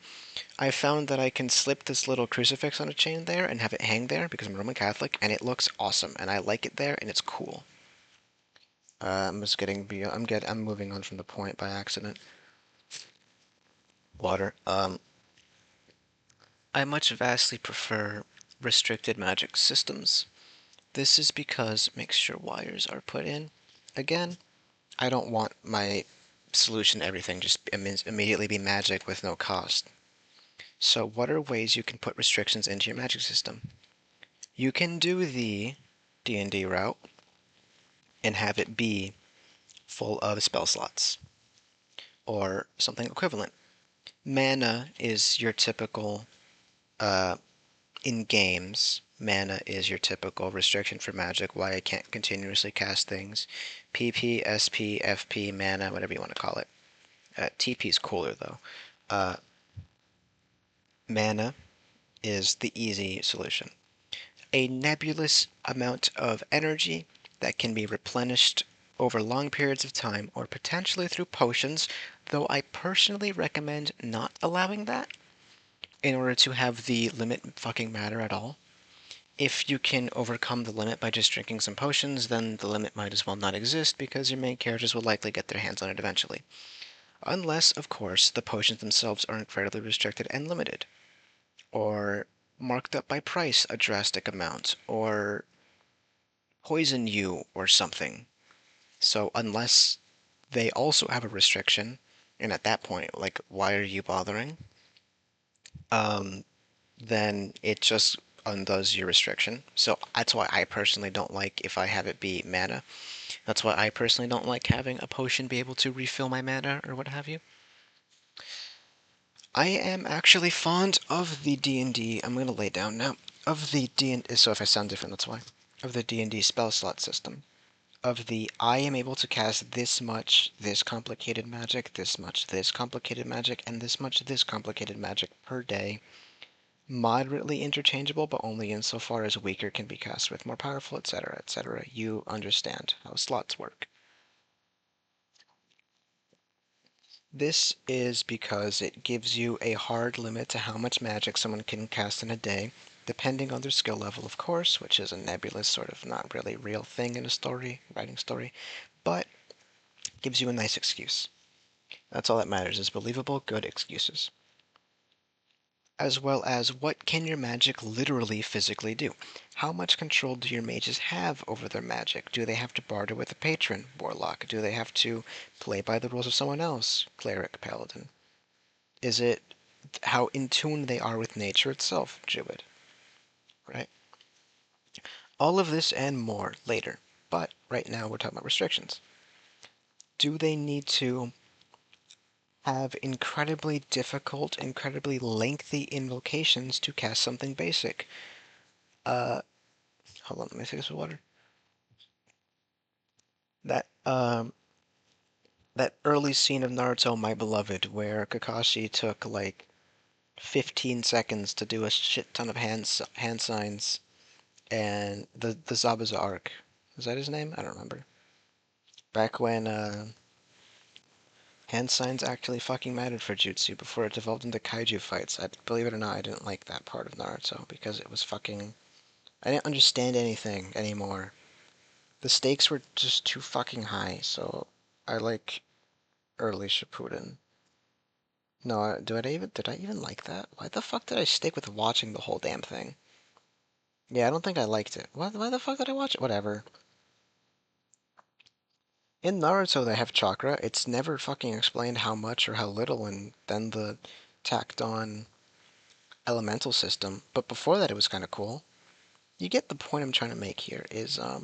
Speaker 1: I found that I can slip this little crucifix on a chain there and have it hang there because I'm Roman Catholic, and it looks awesome, and I like it there, and it's cool. I'm just getting I'm moving on from the point by accident. Water. I much vastly prefer restricted magic systems. This is because make sure wires are put in. Again, I don't want my solution to everything just immediately be magic with no cost. So what are ways you can put restrictions into your magic system? You can do the D&D route and have it be full of spell slots or something equivalent. Mana is your typical, in games, mana is your typical restriction for magic, why I can't continuously cast things. PP, SP, FP, mana, whatever you want to call it. TP is cooler though. Mana is the easy solution. A nebulous amount of energy that can be replenished over long periods of time or potentially through potions, though I personally recommend not allowing that in order to have the limit fucking matter at all. If you can overcome the limit by just drinking some potions, then the limit might as well not exist because your main characters will likely get their hands on it eventually. Unless, of course, the potions themselves are incredibly restricted and limited, or marked up by price a drastic amount, or poison you or something. So unless they also have a restriction, and at that point, like, why are you bothering? Then it just undoes your restriction. So that's why I personally don't like if I have it be mana. That's why I personally don't like having a potion be able to refill my mana or what have you. I am actually fond of the D&D, I'm going to lay down now, of the D&D, so if I sound different, that's why, of the D&D spell slot system. of the I am able to cast this much this complicated magic, this much this complicated magic, and this much this complicated magic per day. Moderately interchangeable, but only insofar as weaker can be cast with more powerful, etc., etc. You understand how slots work. This is because it gives you a hard limit to how much magic someone can cast in a day, depending on their skill level, of course, which is a nebulous sort of not really real thing in a story, writing story, but gives you a nice excuse. That's all that matters, is believable, good excuses. As well as what can your magic literally physically do? How much control do your mages have over their magic? Do they have to barter with a patron, Warlock? Do they have to play by the rules of someone else, Cleric, Paladin? Is it how in tune they are with nature itself, Druid? Right? All of this and more later, but right now we're talking about restrictions. Do they need to have incredibly difficult, incredibly lengthy invocations to cast something basic? Hold on, let me take some water. That that early scene of Naruto, My Beloved, where Kakashi took like 15 seconds to do a shit ton of hand signs, and the Zabuza arc. Is that his name? I don't remember. Back when hand signs actually fucking mattered for Jutsu before it devolved into kaiju fights. Believe it or not, I didn't like that part of Naruto because it was fucking. I didn't understand anything anymore. The stakes were just too fucking high, so I like early Shippuden. No, did I even like that? Why the fuck did I stick with watching the whole damn thing? Yeah, I don't think I liked it. Why the fuck did I watch it? Whatever. In Naruto they have chakra. It's never fucking explained how much or how little, and then the tacked on elemental system. But before that it was kind of cool. You get the point I'm trying to make here is a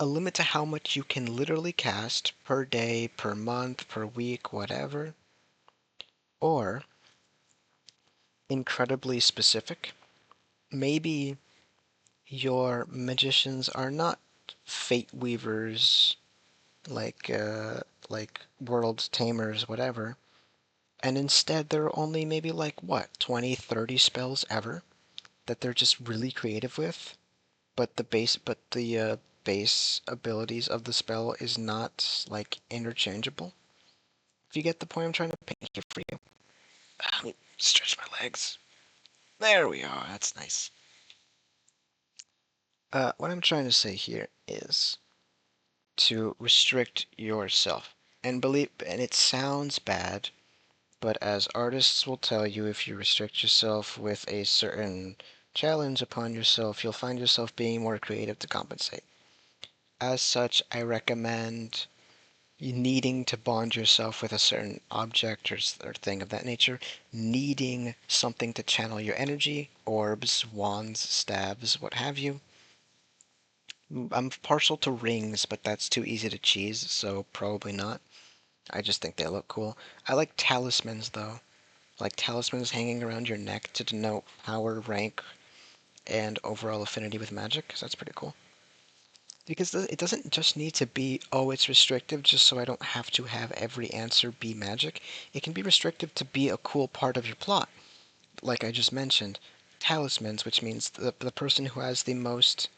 Speaker 1: limit to how much you can literally cast per day, per month, per week, whatever. Or incredibly specific. Maybe your magicians are not fate weavers like world tamers, whatever, and instead there are only maybe like what 20, 30 spells ever that they're just really creative with, but the base abilities of the spell is not like interchangeable. If you get the point I'm trying to paint here for you. Let me stretch my legs. There we are. That's nice. What I'm trying to say here is to restrict yourself. And it sounds bad, but as artists will tell you, if you restrict yourself with a certain challenge upon yourself, you'll find yourself being more creative to compensate. As such, I recommend you needing to bond yourself with a certain object or thing of that nature, needing something to channel your energy, orbs, wands, stabs, what have you. I'm partial to rings, but that's too easy to cheese, so probably not. I just think they look cool. I like talismans, though. Like talismans hanging around your neck to denote power, rank, and overall affinity with magic, 'cause that's pretty cool. Because it doesn't just need to be, oh, it's restrictive just so I don't have to have every answer be magic. It can be restrictive to be a cool part of your plot. Like I just mentioned, talismans, which means the person who has the most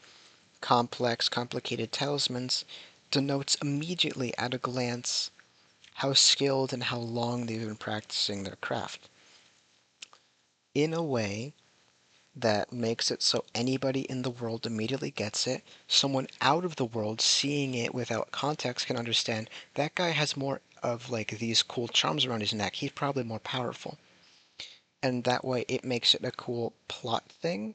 Speaker 1: complex, complicated talismans denotes immediately at a glance how skilled and how long they've been practicing their craft. In a way that makes it so anybody in the world immediately gets it. Someone out of the world seeing it without context can understand that guy has more of like these cool charms around his neck. He's probably more powerful. And that way it makes it a cool plot thing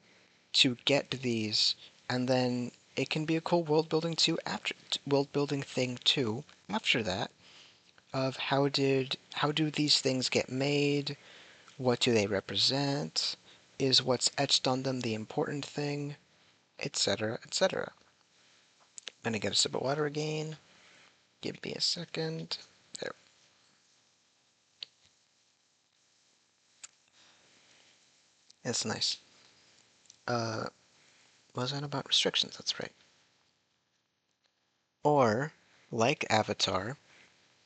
Speaker 1: to get these, and then it can be a cool world building thing too after that of how do these things get made? What do they represent? Is what's etched on them the important thing? Etc., etc. I'm gonna get a sip of water again. Give me a second. There. It's nice. What was that about restrictions? That's right. Or, like Avatar,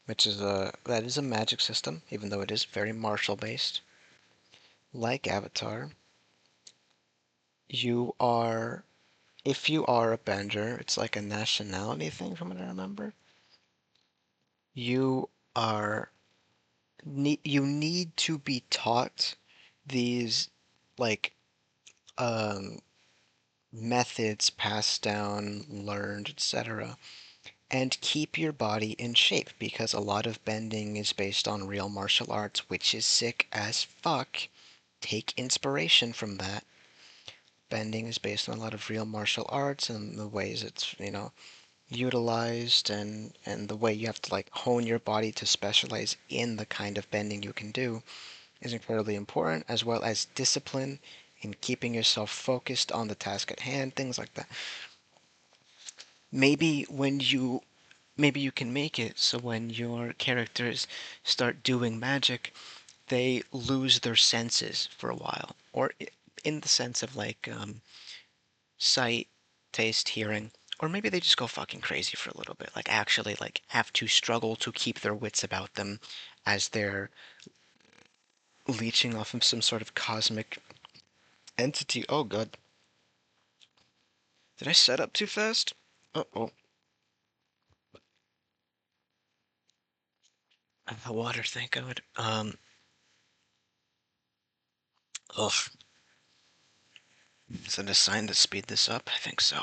Speaker 1: that is a magic system, even though it is very martial based. Like Avatar, you are if you are a bender, it's like a nationality thing from what I remember. You are you need to be taught these like um methods passed down, learned, etc. And keep your body in shape because a lot of bending is based on real martial arts, which is sick as fuck. Take inspiration from that. Bending is based on a lot of real martial arts and the ways it's utilized and the way you have to like hone your body to specialize in the kind of bending you can do is incredibly important, as well as discipline in keeping yourself focused on the task at hand, things like that. Maybe when you maybe you can make it so when your characters start doing magic, they lose their senses for a while, or in the sense of like sight, taste, hearing, or maybe they just go fucking crazy for a little bit, like actually like have to struggle to keep their wits about them as they're leeching off of some sort of cosmic entity. Oh god. Did I set up too fast? Uh-oh. Water, thank god. Ugh. Is that a sign to speed this up? I think so.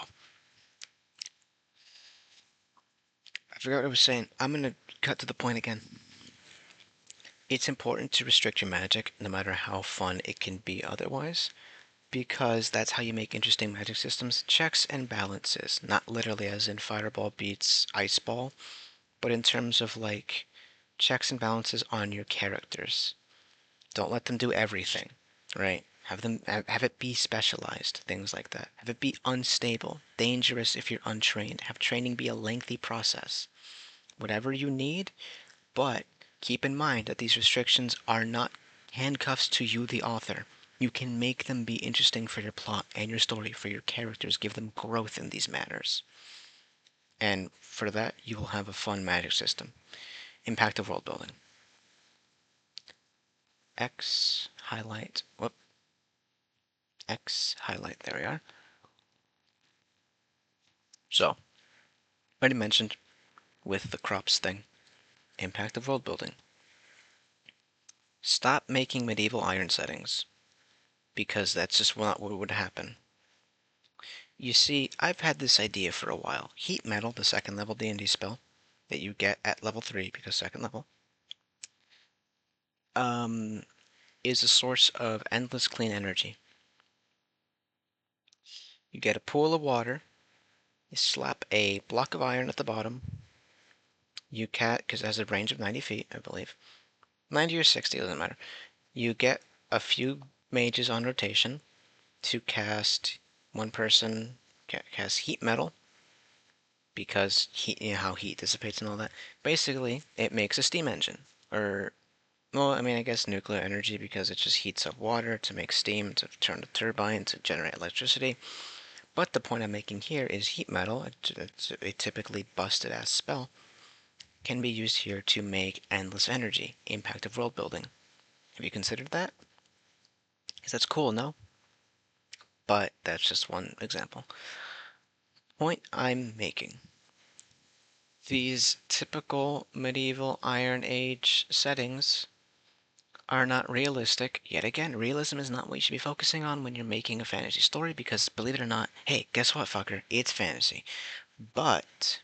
Speaker 1: I forgot what I was saying. I'm gonna cut to the point again. It's important to restrict your magic, no matter how fun it can be otherwise, because that's how you make interesting magic systems. Checks and balances, not literally as in Fireball beats Ice Ball, but in terms of like checks and balances on your characters. Don't let them do everything, right? Have it be specialized, things like that. Have it be unstable, dangerous if you're untrained. Have training be a lengthy process. Whatever you need, but keep in mind that these restrictions are not handcuffs to you, the author. You can make them be interesting for your plot and your story, for your characters, give them growth in these matters. And for that, you will have a fun magic system. Impact of world building. X, highlight, whoop, X, highlight, there we are. So, already mentioned with the crops thing, impact of world building. Stop making medieval iron settings, because that's just not what would happen. You see, I've had this idea for a while. Heat metal, the second level D&D spell that you get at level 3 because second level, is a source of endless clean energy. You get a pool of water, you slap a block of iron at the bottom, you because it has a range of 90 feet, I believe. 90 or 60, doesn't matter. You get a few mages on rotation to cast one person, cast heat metal, because heat, how heat dissipates and all that. Basically, it makes a steam engine. Or, well, I mean, I guess nuclear energy because it just heats up water to make steam, to turn the turbine, to generate electricity. But the point I'm making here is heat metal, it's a typically busted ass spell, can be used here to make endless energy, impact of world building. Have you considered that? Because that's cool, no? But that's just one example. Point I'm making. These typical medieval Iron Age settings are not realistic. Yet again, realism is not what you should be focusing on when you're making a fantasy story because, believe it or not, hey, guess what, fucker? It's fantasy. But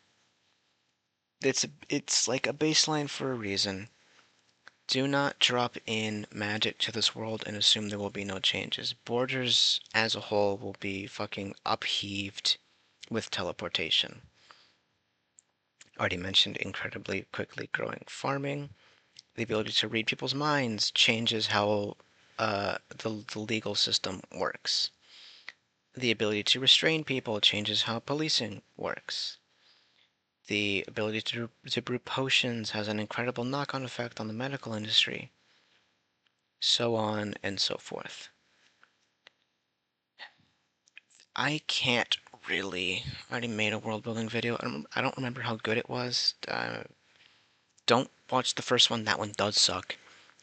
Speaker 1: it's like a baseline for a reason. Do not drop in magic to this world and assume there will be no changes. Borders as a whole will be fucking upheaved with teleportation. Already mentioned incredibly quickly growing farming. The ability to read people's minds changes how the legal system works. The ability to restrain people changes how policing works. The ability to brew potions has an incredible knock-on effect on the medical industry. So on and so forth. I can't really. I already made a world building video. I don't remember how good it was. Don't watch the first one. That one does suck.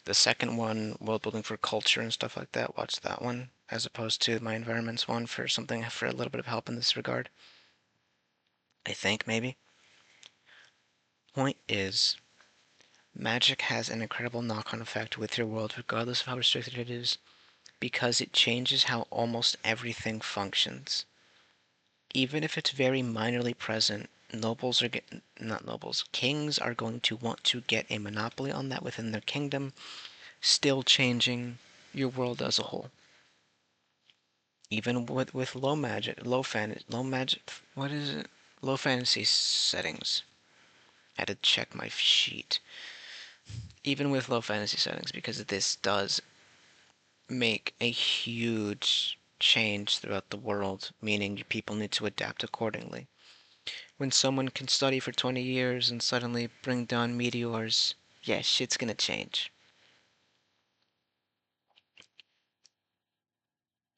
Speaker 1: The second one, world building for culture and stuff like that, watch that one as opposed to my environments one for something for a little bit of help in this regard. I think maybe. Point is, magic has an incredible knock-on effect with your world, regardless of how restricted it is, because it changes how almost everything functions. Even if it's very minorly present, nobles are not nobles, kings are going to want to get a monopoly on that within their kingdom, still changing your world as a whole. Even with low magic, low magic, what is it? Low fantasy settings. I had to check my sheet. Even with low fantasy settings, because this does make a huge change throughout the world, meaning people need to adapt accordingly. When someone can study for 20 years and suddenly bring down meteors, yeah, shit's gonna change.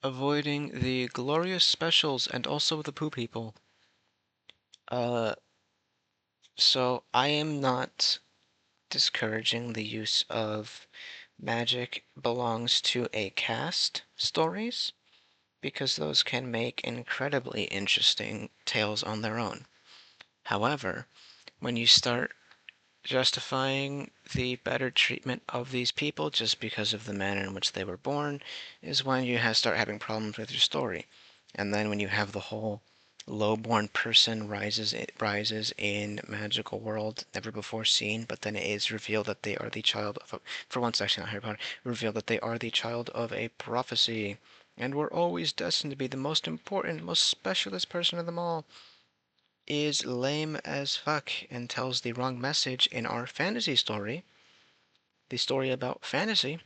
Speaker 1: Avoiding the glorious specials and also the poo people. Uh, so I am not discouraging the use of magic belongs to a caste stories, because those can make incredibly interesting tales on their own. However, when you start justifying the better treatment of these people just because of the manner in which they were born is when you start having problems with your story. And then when you have the whole low-born person rises in magical world never before seen, but then it is revealed that they are the child of for once actually not Harry Potter, revealed that they are the child of a prophecy and were always destined to be the most important, most specialist person of them all, is lame as fuck and tells the wrong message in our fantasy story. The story about fantasy,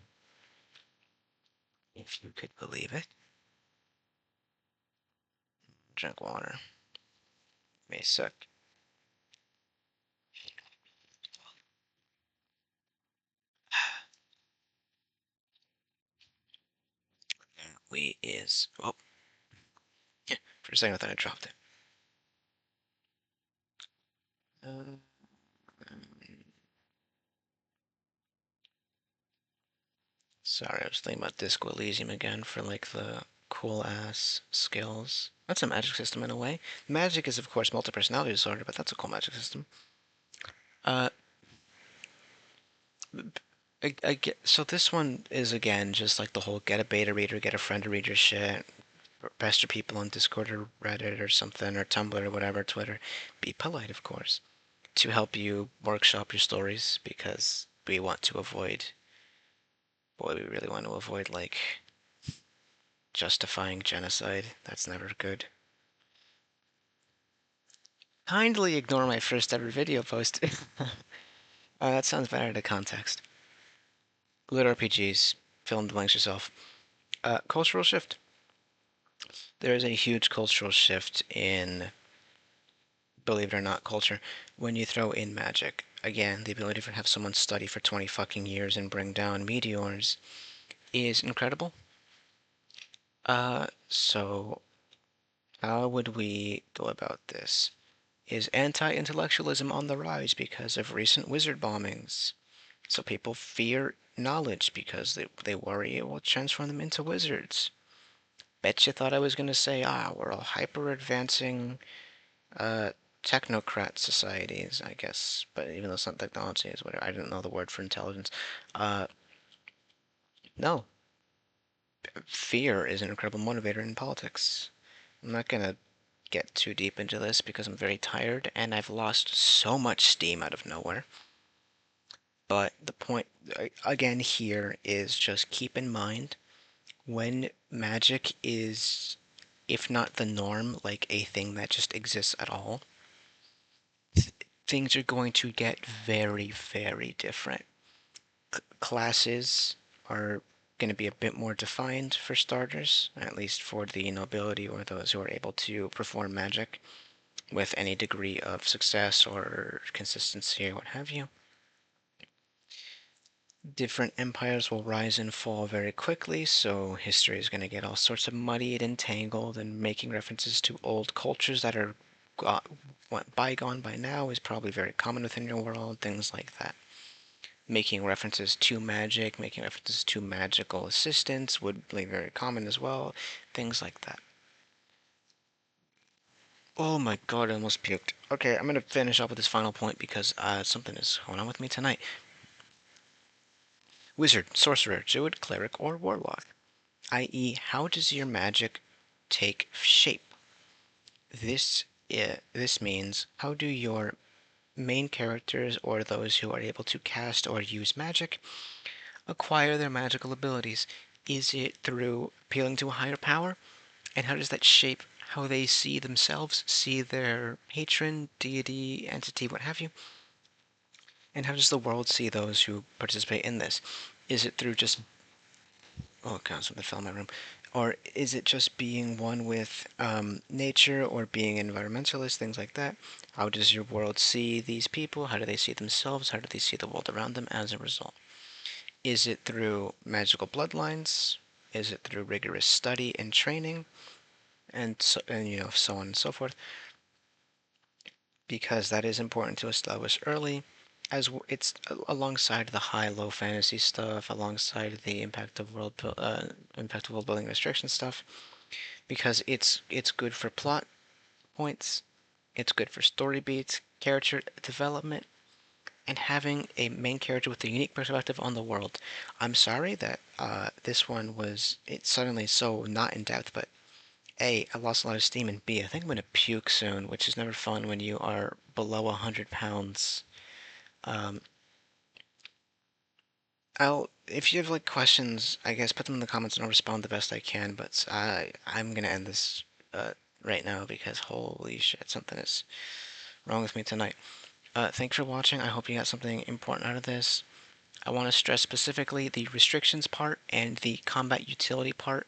Speaker 1: if you could believe it. Drink water. May suck. We is. Oh, yeah. For a second I thought I dropped it. Um, Sorry, I was thinking about Disco Elysium again for like the cool ass skills. That's a magic system in a way. Magic is of course multi-personality disorder, but that's a cool magic system. Uh, I get, so this one is again just like the whole get a beta reader, get a friend to read your shit, pester people on Discord or Reddit or something or Tumblr or whatever, Twitter. Be polite, of course, to help you workshop your stories because we want to avoid, boy, we really want to avoid like justifying genocide. That's never good. Kindly ignore my first ever video post. That sounds better out of context. Lit RPGs, filmed amongst yourself. Cultural shift. There is a huge cultural shift in, believe it or not, culture when you throw in magic. Again, the ability to have someone study for 20 fucking years and bring down meteors is incredible. So how would we go about this? Is anti-intellectualism on the rise because of recent wizard bombings? So people fear knowledge because they worry it will transform them into wizards. Bet you thought I was going to say, we're all hyper-advancing uh, technocrat societies, I guess. But even though it's not technology, is whatever. I didn't know the word for intelligence. Uh, no. Fear is an incredible motivator in politics. I'm not going to get too deep into this because I'm very tired and I've lost so much steam out of nowhere. But the point, again, here is just keep in mind when magic is, if not the norm, like a thing that just exists at all, things are going to get very, very different. Classes are going to be a bit more defined for starters, at least for the nobility or those who are able to perform magic with any degree of success or consistency or what have you. Different empires will rise and fall very quickly, so history is going to get all sorts of muddied and tangled, and making references to old cultures that are bygone by now is probably very common within your world, things like that. Making references to magic, making references to magical assistance would be very common as well, things like that. Oh my god, I almost puked. Okay, I'm gonna finish up with this final point because something is going on with me tonight. Wizard, Sorcerer, Druid, Cleric, or Warlock, i.e., how does your magic take shape? This means how do your main characters or those who are able to cast or use magic acquire their magical abilities? Is it through appealing to a higher power? And how does that shape how they see themselves, see their patron, deity, entity, what have you? And how does the world see those who participate in this? Is it through just... Oh god, something fell in my room. Or is it just being one with nature or being environmentalist, things like that? How does your world see these people? How do they see themselves? How do they see the world around them as a result? Is it through magical bloodlines? Is it through rigorous study and training? And so on and so forth, because that is important to establish early, as it's alongside the high-low fantasy stuff, alongside the impact of world building restriction stuff, because it's good for plot points, it's good for story beats, character development, and having a main character with a unique perspective on the world. I'm sorry that this one was it's suddenly so not in depth, but A, I lost a lot of steam, and B, I think I'm gonna puke soon, which is never fun when you are below 100 pounds. Um, if you have like questions, I guess put them in the comments and I'll respond the best I can. But I'm gonna end this right now because holy shit, something is wrong with me tonight. Thanks for watching. I hope you got something important out of this. I want to stress specifically the restrictions part and the combat utility part,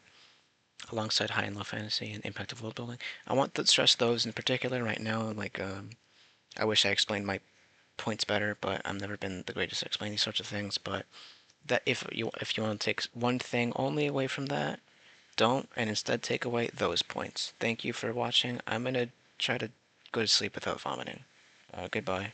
Speaker 1: alongside high and low fantasy and impact of world building. I want to stress those in particular right now. Like, I wish I explained my points better, but I've never been the greatest at explaining these sorts of things. But that if you want to take one thing only away from that, don't, and instead take away those points. Thank you for watching. I'm gonna try to go to sleep without vomiting. Goodbye.